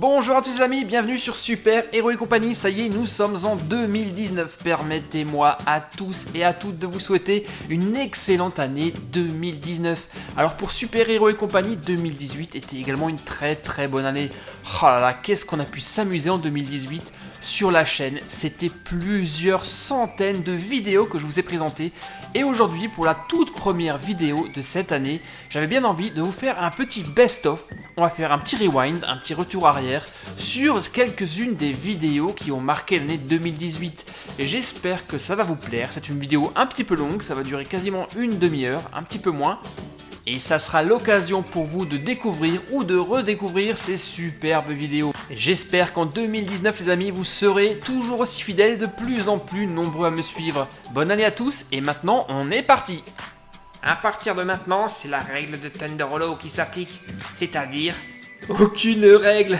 Bonjour à tous les amis, bienvenue sur Super Héros et compagnie. Ça y est, nous sommes en 2019. Permettez-moi à tous et à toutes de vous souhaiter une excellente année 2019. Alors pour Super Héros et compagnie, 2018 était également une très bonne année. Oh là là, qu'est-ce qu'on a pu s'amuser en 2018 sur la chaîne. C'était plusieurs centaines de vidéos que je vous ai présentées. Et aujourd'hui, pour la toute première vidéo de cette année, j'avais bien envie de vous faire un petit best-of. On va faire un petit rewind, un petit retour arrière sur quelques-unes des vidéos qui ont marqué l'année 2018. Et j'espère que ça va vous plaire. C'est une vidéo un petit peu longue, ça va durer quasiment une demi-heure, un petit peu moins. Et ça sera l'occasion pour vous de découvrir ou de redécouvrir ces superbes vidéos. Et j'espère qu'en 2019 les amis, vous serez toujours aussi fidèles et de plus en plus nombreux à me suivre. Bonne année à tous et maintenant on est parti. À partir de maintenant, c'est la règle de Thunder Hollow qui s'applique, c'est-à-dire aucune règle.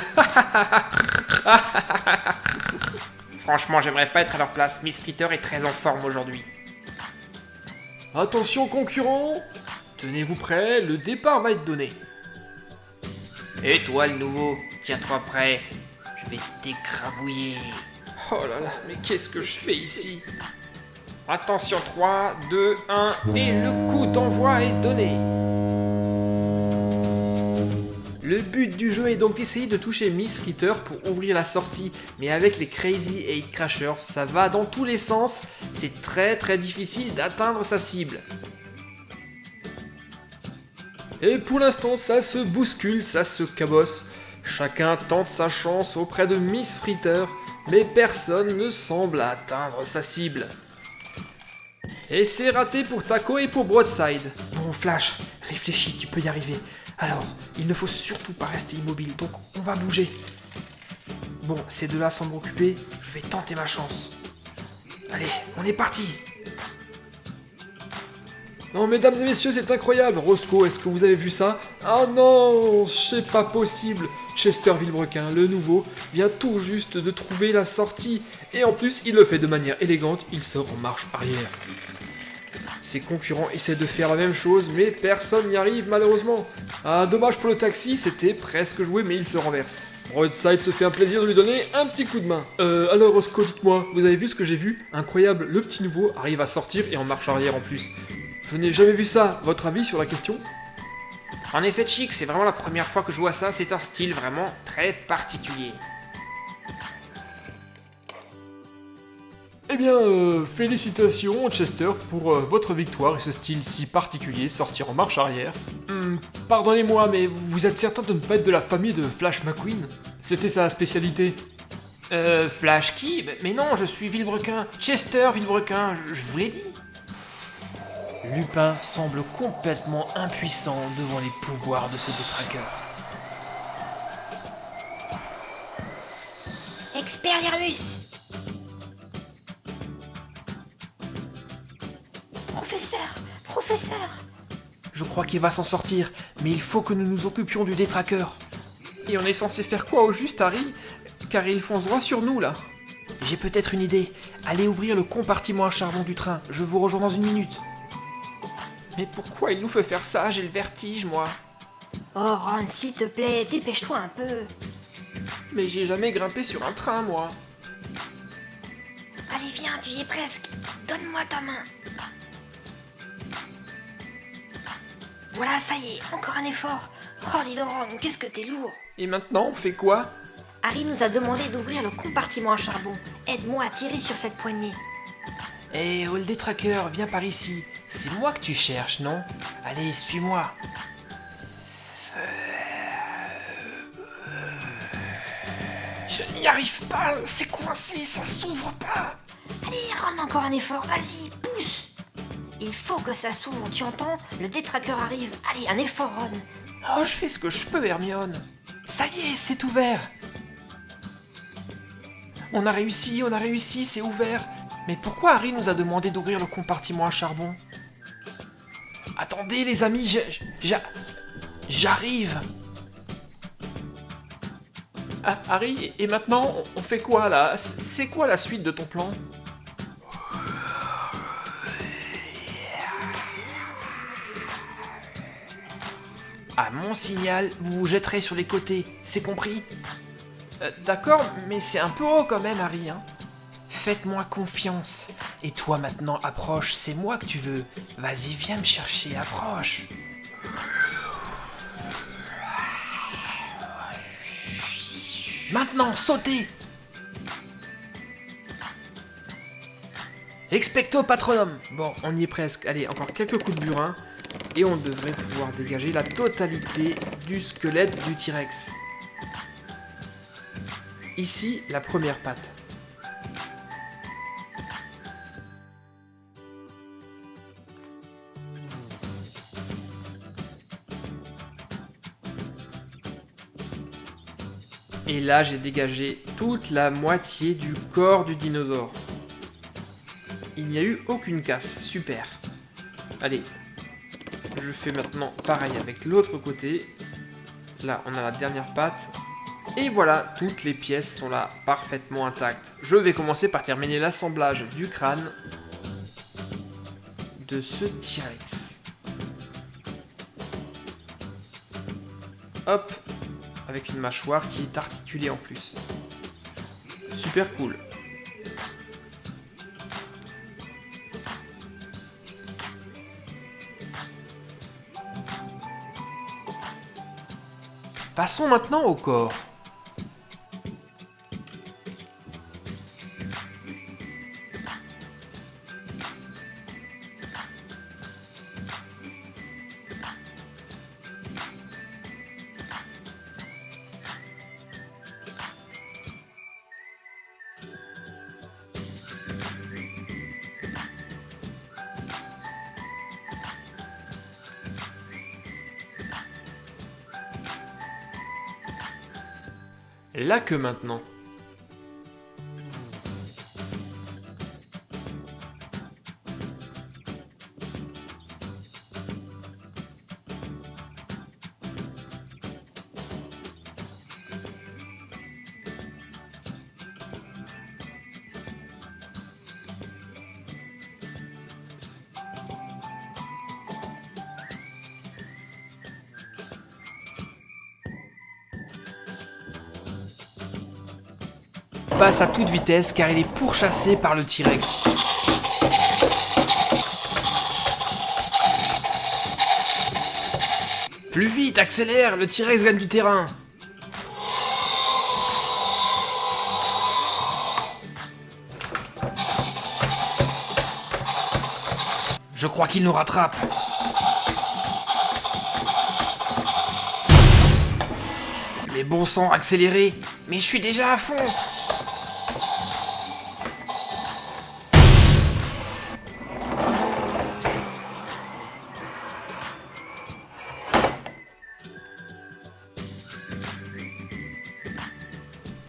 Franchement, j'aimerais pas être à leur place, Miss Fritter est très en forme aujourd'hui. Attention concurrents, tenez-vous prêts, le départ va être donné. Et toi le nouveau, tiens-toi prêt, je vais t'écrabouiller. Oh là là, mais qu'est-ce que je fais ici? Attention, 3, 2, 1, et le coup d'envoi est donné. Le but du jeu est donc d'essayer de toucher Miss Fritter pour ouvrir la sortie, mais avec les Crazy 8 Crashers, ça va dans tous les sens, c'est très difficile d'atteindre sa cible. Et pour l'instant, ça se bouscule, ça se cabosse. Chacun tente sa chance auprès de Miss Fritter, mais personne ne semble atteindre sa cible. Et c'est raté pour Taco et pour Broadside. Bon, Flash, réfléchis, tu peux y arriver. Alors, il ne faut surtout pas rester immobile, donc on va bouger. Bon, ces deux-là semblent occupés, je vais tenter ma chance. Allez, on est parti. Non, mesdames et messieurs, c'est incroyable. Roscoe, est-ce que vous avez vu ça? Ah non, c'est pas possible. Chester Villebrequin, le nouveau, vient tout juste de trouver la sortie. Et en plus, il le fait de manière élégante, il sort en marche arrière. Ses concurrents essaient de faire la même chose, mais personne n'y arrive malheureusement. Ah, dommage pour le taxi, c'était presque joué, mais il se renverse. Broadside se fait un plaisir de lui donner un petit coup de main. Alors Roscoe, dites-moi, vous avez vu ce que j'ai vu? Incroyable, le petit nouveau arrive à sortir et en marche arrière en plus. Je n'ai jamais vu ça, votre avis sur la question? En effet, Chic, c'est vraiment la première fois que je vois ça, c'est un style vraiment très particulier. Eh bien, félicitations Chester pour votre victoire et ce style si particulier, sortir en marche arrière. Pardonnez-moi, mais vous êtes certain de ne pas être de la famille de Flash McQueen? C'était sa spécialité. Flash qui? Mais non, je suis Villebrequin, Chester Villebrequin, je vous l'ai dit. Lupin semble complètement impuissant devant les pouvoirs de ce détraqueur. Expelliarmus! Professeur! Je crois qu'il va s'en sortir, mais il faut que nous nous occupions du détraqueur. Et on est censé faire quoi au juste, Harry? Car il fonce droit sur nous, là. J'ai peut-être une idée. Allez ouvrir le compartiment à charbon du train. Je vous rejoins dans une minute. Mais pourquoi il nous fait faire ça? J'ai le vertige, moi. Oh Ron, s'il te plaît, dépêche-toi un peu. Mais j'ai jamais grimpé sur un train, moi. Allez, viens, tu y es presque. Donne-moi ta main. Voilà, ça y est, encore un effort. Oh, dis donc Ron, qu'est-ce que t'es lourd. Et maintenant, on fait quoi? Harry nous a demandé d'ouvrir le compartiment à charbon. Aide-moi à tirer sur cette poignée. Eh, oh, le détraqueur, viens par ici. C'est moi que tu cherches, non? Allez, suis-moi. Je n'y arrive pas, c'est coincé, ça s'ouvre pas. Allez, Ron, encore un effort, vas-y, pousse. Il faut que ça s'ouvre, tu entends? Le détraqueur arrive. Allez, un effort, Ron. Oh, je fais ce que je peux, Hermione. Ça y est, c'est ouvert. On a réussi, c'est ouvert. Mais pourquoi Harry nous a demandé d'ouvrir le compartiment à charbon? Attendez les amis, j'arrive. Ah, Harry, et maintenant, on fait quoi là? C'est quoi la suite de ton plan? À mon signal, vous vous jetterez sur les côtés, c'est compris? D'accord, mais c'est un peu haut quand même, Harry, hein. Faites-moi confiance. Et toi maintenant, approche, c'est moi que tu veux. Vas-y, viens me chercher, approche. Maintenant, sautez. Expecto patronum. Bon, on y est presque. Allez, encore quelques coups de burin. Et on devrait pouvoir dégager la totalité du squelette du T-Rex. Ici, la première patte. Et là, j'ai dégagé toute la moitié du corps du dinosaure. Il n'y a eu aucune casse, super. Allez, je fais maintenant pareil avec l'autre côté. Là, on a la dernière patte. Et voilà, toutes les pièces sont là, parfaitement intactes. Je vais commencer par terminer l'assemblage du crâne de ce T-Rex. Hop, avec une mâchoire qui est articulée en plus. Super cool. Passons maintenant au corps. La queue maintenant. Passe à toute vitesse car il est pourchassé par le T-Rex. Plus vite, accélère, le T-Rex gagne du terrain. Je crois qu'il nous rattrape. Mais bon sang, accélérez. Mais je suis déjà à fond.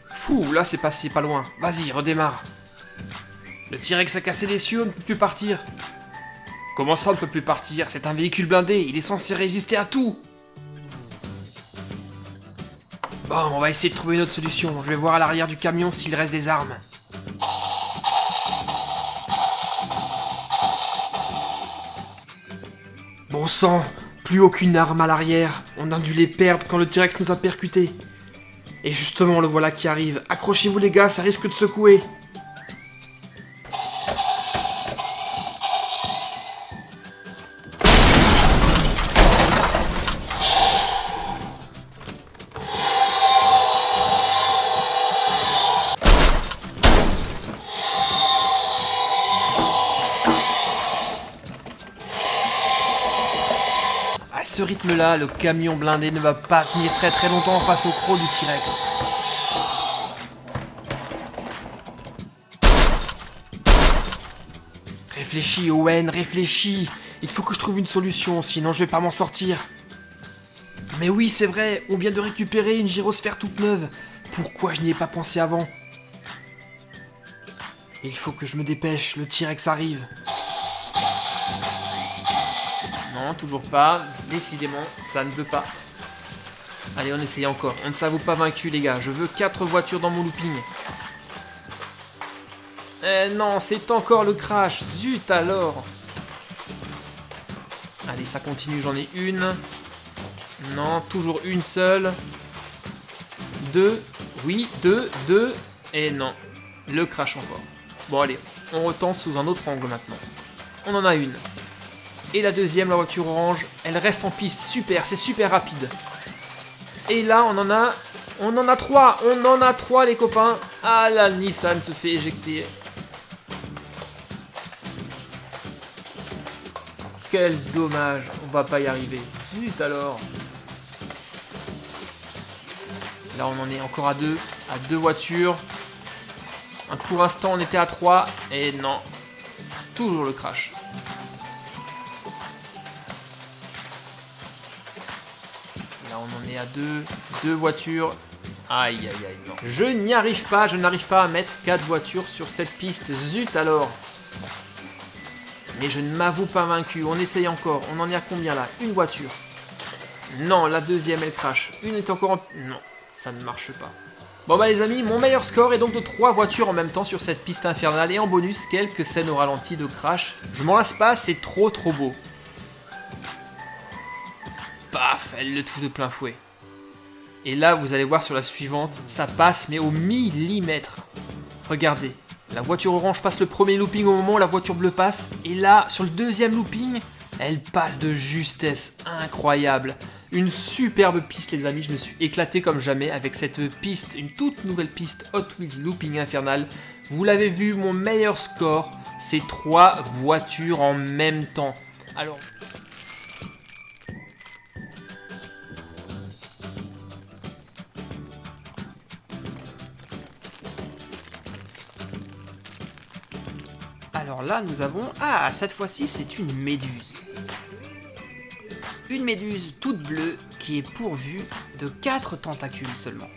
Fou, là c'est passé pas loin. Vas-y, redémarre. Le T-Rex a cassé les cieux, on ne peut plus partir. Comment ça on ne peut plus partir? C'est un véhicule blindé, il est censé résister à tout. Bon, on va essayer de trouver une autre solution. Je vais voir à l'arrière du camion s'il reste des armes. Bon sang, plus aucune arme à l'arrière. On a dû les perdre quand le T-Rex nous a percutés. Et justement, le voilà qui arrive. Accrochez-vous les gars, ça risque de secouer. À ce rythme-là, le camion blindé ne va pas tenir très très longtemps face au croc du T-Rex. Réfléchis, Owen, réfléchis. Il faut que je trouve une solution, sinon je vais pas m'en sortir. Mais oui, c'est vrai, on vient de récupérer une gyrosphère toute neuve. Pourquoi je n'y ai pas pensé avant? Il faut que je me dépêche, le T-Rex arrive. Non, toujours pas. Décidément, ça ne veut pas. Allez, on essaye encore. On ne s'avoue pas vaincu, les gars. Je veux 4 voitures dans mon looping. Eh non, c'est encore le crash. Zut alors. Allez, ça continue, j'en ai une. Non, toujours une seule. 2. Oui, 2, 2, et non. Le crash encore. Bon allez, on retente sous un autre angle maintenant. On en a une. Et la deuxième, la voiture orange, elle reste en piste. Super, c'est super rapide. Et là, on en a 3. On en a 3, les copains. Ah, la Nissan se fait éjecter. Quel dommage, on va pas y arriver. Zut alors. Là, on en est encore à 2 voitures. Un court instant, on était à 3. Et non, toujours le crash. Là, on en est à 2 voitures. Aïe, aïe, aïe, non. Je n'arrive pas à mettre 4 voitures sur cette piste. Zut alors. Mais je ne m'avoue pas vaincu. On essaye encore. On en est à combien là? Une voiture. Non, la deuxième, elle crash. Une est encore en... Non, ça ne marche pas. Bon bah les amis, mon meilleur score est donc de 3 voitures en même temps sur cette piste infernale. Et en bonus, quelques scènes au ralenti de crash. Je m'en lasse pas, c'est trop beau. Paf, elle le touche de plein fouet. Et là, vous allez voir sur la suivante, ça passe mais au millimètre. Regardez, la voiture orange passe le premier looping au moment où la voiture bleue passe. Et là, sur le deuxième looping, elle passe de justesse incroyable. Une superbe piste les amis, je me suis éclaté comme jamais avec cette piste, une toute nouvelle piste Hot Wheels Looping Infernal. Vous l'avez vu, mon meilleur score, c'est 3 voitures en même temps. Alors là, nous avons... Ah, cette fois-ci, c'est une méduse. Une méduse toute bleue qui est pourvue de 4 tentacules seulement.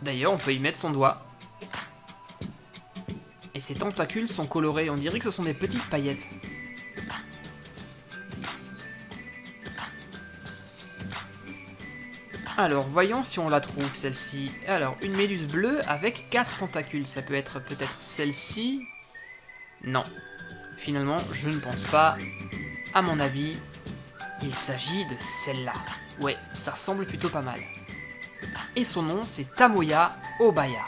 D'ailleurs, on peut y mettre son doigt. Et ces tentacules sont colorés, on dirait que ce sont des petites paillettes. Alors, voyons si on la trouve, celle-ci. Alors, une méduse bleue avec 4 tentacules. Ça peut être peut-être celle-ci. Non. Finalement, je ne pense pas. À mon avis, il s'agit de celle-là. Ouais, ça ressemble plutôt pas mal. Et son nom, c'est Tamoya Obaya.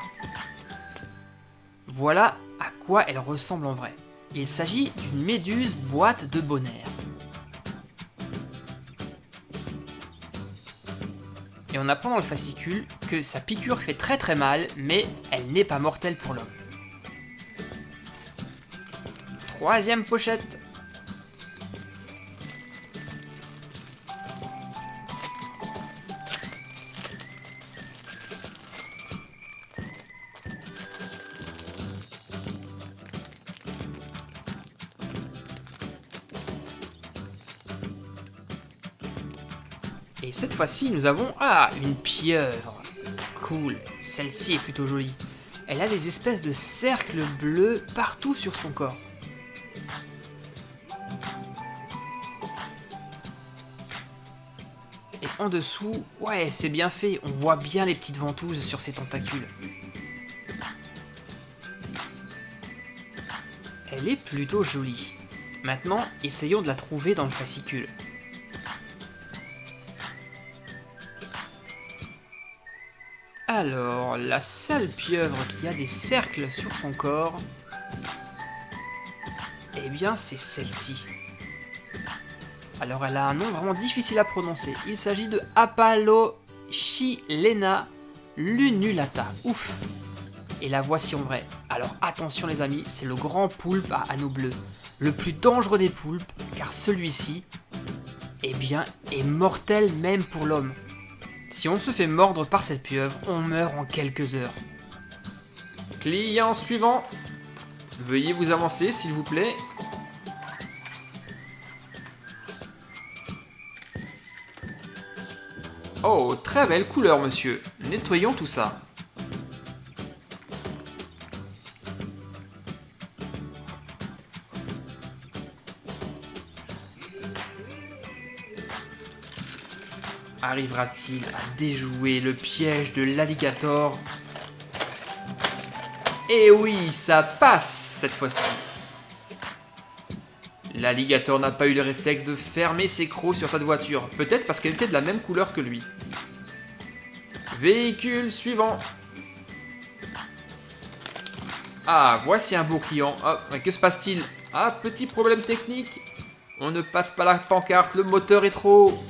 Voilà à quoi elle ressemble en vrai. Il s'agit d'une méduse boîte de Bonaire. Et on apprend dans le fascicule que sa piqûre fait très mal, mais elle n'est pas mortelle pour l'homme. Troisième pochette. Et cette fois-ci, nous avons... Ah, une pieuvre. Cool, celle-ci est plutôt jolie. Elle a des espèces de cercles bleus partout sur son corps. Et en dessous, ouais, c'est bien fait. On voit bien les petites ventouses sur ses tentacules. Elle est plutôt jolie. Maintenant, essayons de la trouver dans le fascicule. Alors, la seule pieuvre qui a des cercles sur son corps, eh bien c'est celle-ci. Alors elle a un nom vraiment difficile à prononcer. Il s'agit de Apalochilena lunulata. Ouf. Et la voici en vrai. Alors attention les amis, c'est le grand poulpe à anneaux bleus. Le plus dangereux des poulpes, car celui-ci, eh bien, est mortel même pour l'homme. Si on se fait mordre par cette pieuvre, on meurt en quelques heures. Client suivant. Veuillez vous avancer, s'il vous plaît. Oh, très belle couleur, monsieur. Nettoyons tout ça. Arrivera-t-il à déjouer le piège de l'alligator? Et oui, ça passe cette fois-ci. L'alligator n'a pas eu le réflexe de fermer ses crocs sur cette voiture. Peut-être parce qu'elle était de la même couleur que lui. Véhicule suivant. Ah, voici un beau client. Ah, que se passe-t-il? Ah, petit problème technique. On ne passe pas la pancarte, le moteur est trop haut.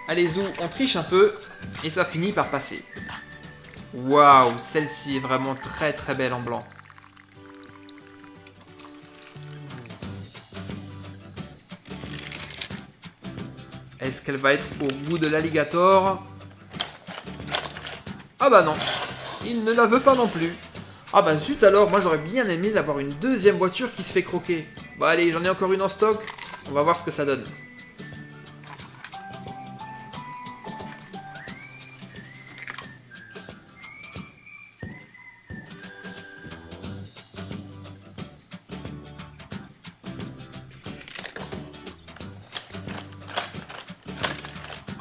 Allez, Zou, on triche un peu et ça finit par passer. Waouh, celle-ci est vraiment très très belle en blanc. Est-ce qu'elle va être au goût de l'alligator? Ah bah non, il ne la veut pas non plus. Ah bah zut alors, moi j'aurais bien aimé avoir une deuxième voiture qui se fait croquer. Bon allez, j'en ai encore une en stock, on va voir ce que ça donne.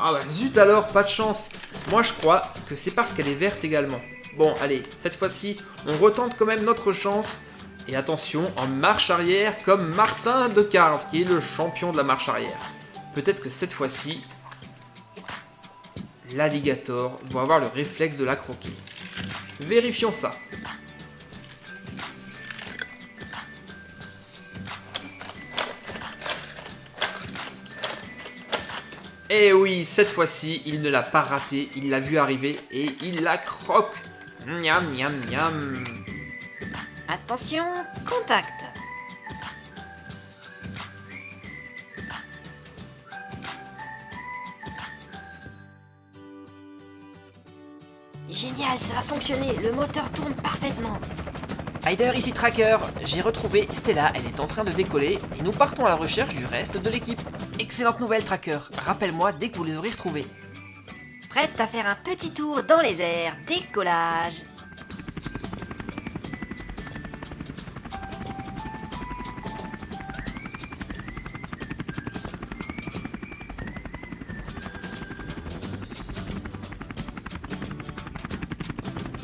Ah bah zut alors, pas de chance. Moi je crois que c'est parce qu'elle est verte également. Bon allez, cette fois-ci, on retente quand même notre chance. Et attention, en marche arrière comme Martin de Cars, qui est le champion de la marche arrière. Peut-être que cette fois-ci, l'alligator va avoir le réflexe de la croquer. Vérifions ça. Et oui, cette fois-ci, il ne l'a pas raté, il l'a vu arriver et il la croque. Miam, miam, miam. Attention, contact. Génial, ça a fonctionné, le moteur tourne parfaitement. Ryder, ici Tracker. J'ai retrouvé Stella, elle est en train de décoller et nous partons à la recherche du reste de l'équipe. Excellente nouvelle, Tracker. Rappelle-moi dès que vous les aurez retrouvés. Prête à faire un petit tour dans les airs, décollage.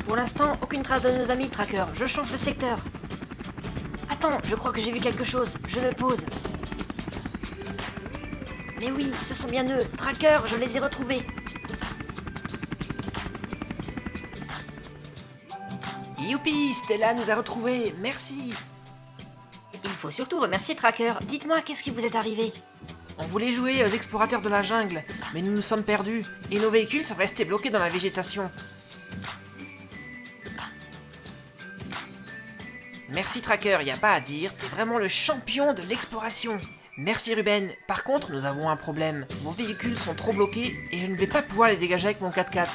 Pour l'instant, aucune trace de nos amis, Tracker. Je change de secteur. Attends, je crois que j'ai vu quelque chose. Je me pose. Mais oui, ce sont bien eux. Tracker, je les ai retrouvés. Youpi, Stella nous a retrouvés. Merci. Il faut surtout remercier Tracker. Dites-moi, qu'est-ce qui vous est arrivé? On voulait jouer aux explorateurs de la jungle, mais nous nous sommes perdus et nos véhicules sont restés bloqués dans la végétation. Merci Tracker, y a pas à dire, t'es vraiment le champion de l'exploration. Merci Ruben, par contre nous avons un problème. Vos véhicules sont trop bloqués et je ne vais pas pouvoir les dégager avec mon 4x4.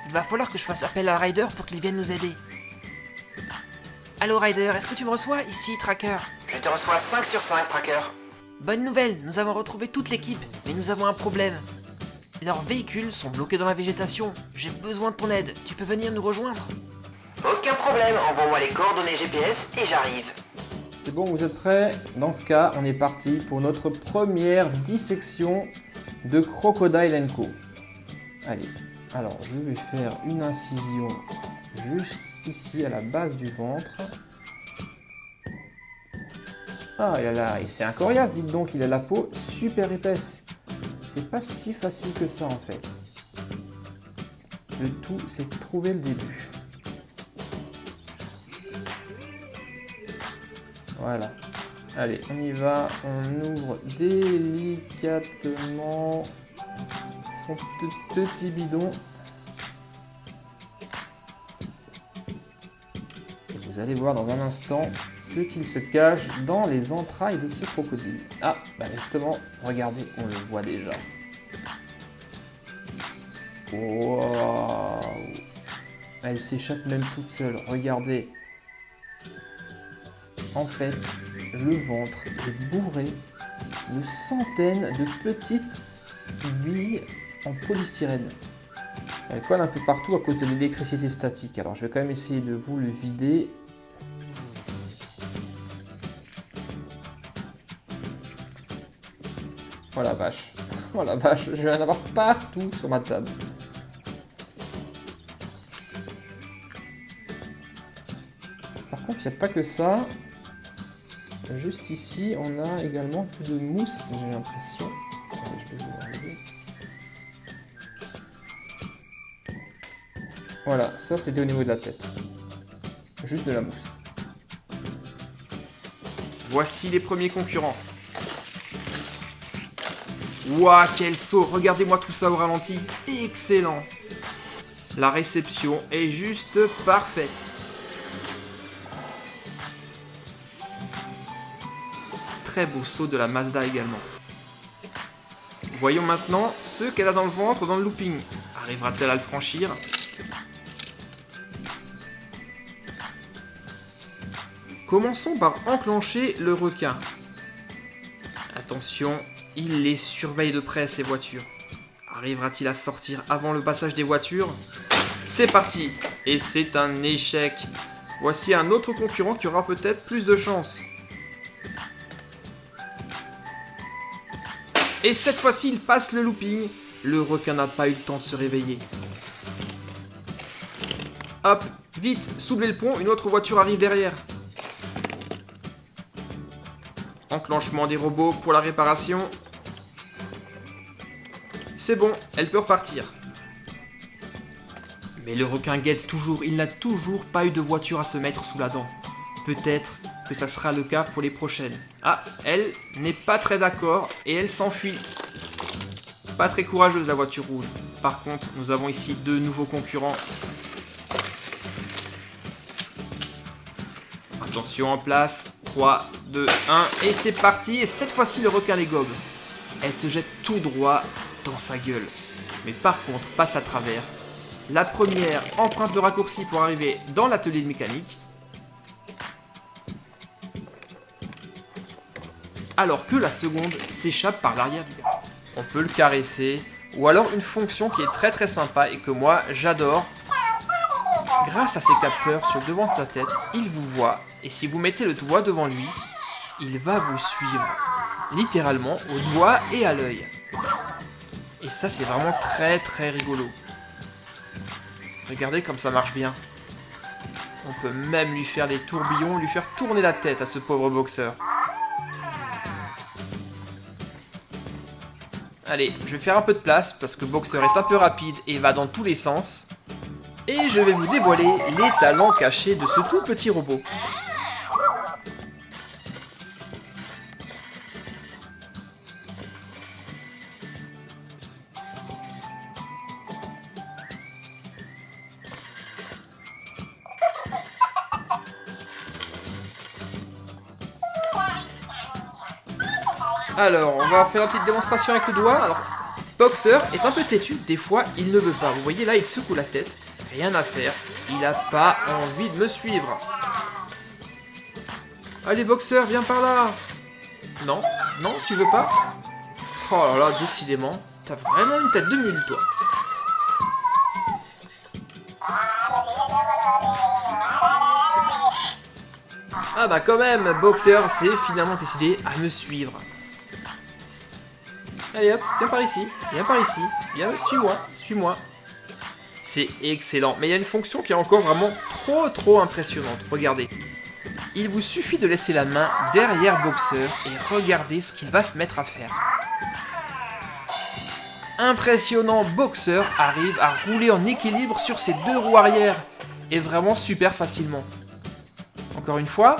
Il va falloir que je fasse appel à Ryder pour qu'il vienne nous aider. Allô Ryder, est-ce que tu me reçois ici Tracker? Je te reçois 5 sur 5, Tracker. Bonne nouvelle, nous avons retrouvé toute l'équipe, mais nous avons un problème. Leurs véhicules sont bloqués dans la végétation. J'ai besoin de ton aide, tu peux venir nous rejoindre? Aucun problème, envoie-moi les coordonnées GPS et j'arrive. C'est bon, vous êtes prêts? Dans ce cas, on est parti pour notre première dissection de Crocodile & Co. Allez, alors je vais faire une incision juste ici à la base du ventre. Ah, et c'est un coriace, dites donc, il a la peau super épaisse. C'est pas si facile que ça en fait. Le tout, c'est de trouver le début. Voilà. Allez, on y va. On ouvre délicatement son petit bidon. Et vous allez voir dans un instant ce qu'il se cache dans les entrailles de ce crocodile. Ah, bah justement, regardez, on le voit déjà. Wow. Elle s'échappe même toute seule, regardez. En fait, le ventre est bourré de centaines de petites billes en polystyrène. Elle colle un peu partout à cause de l'électricité statique. Alors je vais quand même essayer de vous le vider. Oh la vache. Oh la vache, je vais en avoir partout sur ma table. Par contre, il n'y a pas que ça. Juste ici, on a également un peu de mousse, j'ai l'impression. Attendez, je vais vous l'enlever. Voilà, ça c'était au niveau de la tête. Juste de la mousse. Voici les premiers concurrents. Ouah, quel saut! Regardez-moi tout ça au ralenti. Excellent! La réception est juste parfaite. Très beau saut de la Mazda également. Voyons maintenant ce qu'elle a dans le ventre dans le looping. Arrivera-t-elle à le franchir? Commençons par enclencher le requin. Attention, il les surveille de près ces voitures. Arrivera-t-il à sortir avant le passage des voitures? C'est parti! Et c'est un échec. Voici un autre concurrent qui aura peut-être plus de chance. Et cette fois-ci, il passe le looping. Le requin n'a pas eu le temps de se réveiller. Hop, vite, soulevez le pont, une autre voiture arrive derrière. Enclenchement des robots pour la réparation. C'est bon, elle peut repartir. Mais le requin guette toujours, il n'a toujours pas eu de voiture à se mettre sous la dent. Peut-être que ça sera le cas pour les prochaines. Ah, elle n'est pas très d'accord et elle s'enfuit. Pas très courageuse la voiture rouge. Par contre, nous avons ici deux nouveaux concurrents. Attention en place. 3, 2, 1 et c'est parti. Et cette fois-ci, le requin les gobe. Elle se jette tout droit dans sa gueule. Mais par contre, passe à travers. La première emprunte le raccourci pour arriver dans l'atelier de mécanique. Alors que la seconde s'échappe par l'arrière du gars. On peut le caresser. Ou alors une fonction qui est très très sympa et que moi j'adore. Grâce à ses capteurs sur le devant de sa tête, il vous voit. Et si vous mettez le doigt devant lui, il va vous suivre. Littéralement au doigt et à l'œil. Et ça c'est vraiment très très rigolo. Regardez comme ça marche bien. On peut même lui faire des tourbillons, lui faire tourner la tête à ce pauvre boxeur. Allez, je vais faire un peu de place parce que Boxer est un peu rapide et va dans tous les sens. Et je vais vous dévoiler les talents cachés de ce tout petit robot. Alors, on va faire une petite démonstration avec le doigt. Alors, Boxer est un peu têtu, des fois il ne veut pas. Vous voyez là, il secoue la tête, rien à faire. Il n'a pas envie de me suivre. Allez Boxer, viens par là. Non, non, tu veux pas? Oh là là, décidément, t'as vraiment une tête de mule, toi. Ah bah quand même, Boxer s'est finalement décidé à me suivre. Allez hop, viens par ici, viens, suis-moi, suis-moi. C'est excellent, mais il y a une fonction qui est encore vraiment trop impressionnante, regardez. Il vous suffit de laisser la main derrière Boxer et regardez ce qu'il va se mettre à faire. Impressionnant, Boxer arrive à rouler en équilibre sur ses deux roues arrière, et vraiment super facilement. Encore une fois.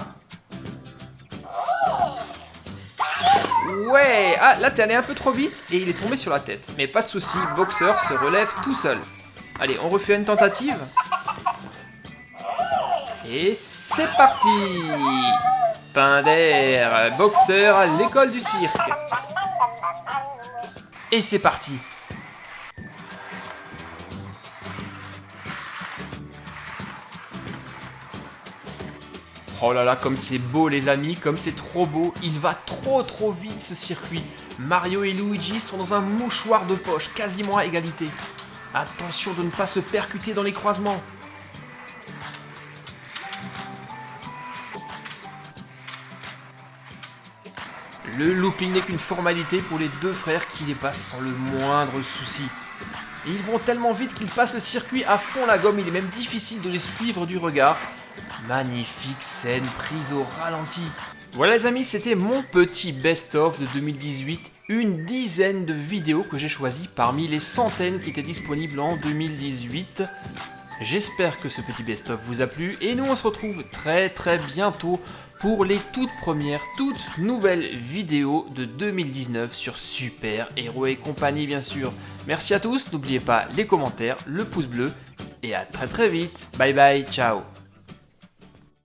Ouais, ah là t'es allé un peu trop vite et il est tombé sur la tête. Mais pas de souci, Boxer se relève tout seul. Allez, on refait une tentative. Et c'est parti. Pinder, Boxer à l'école du cirque. Et c'est parti. Oh là là, comme c'est beau les amis, comme c'est trop beau, il va trop vite ce circuit. Mario et Luigi sont dans un mouchoir de poche, quasiment à égalité. Attention de ne pas se percuter dans les croisements. Le looping n'est qu'une formalité pour les deux frères qui les passent sans le moindre souci. Et ils vont tellement vite qu'ils passent le circuit à fond la gomme, il est même difficile de les suivre du regard. magnifique scène prise au ralenti. Voilà les amis, c'était mon petit best-of de 2018, une dizaine de vidéos que j'ai choisies parmi les centaines qui étaient disponibles en 2018. J'espère que ce petit best-of vous a plu et nous on se retrouve très bientôt pour les toutes premières, toutes nouvelles vidéos de 2019 sur Super Héros et compagnie bien sûr. Merci à tous, n'oubliez pas les commentaires, le pouce bleu et à très vite. Bye bye, ciao.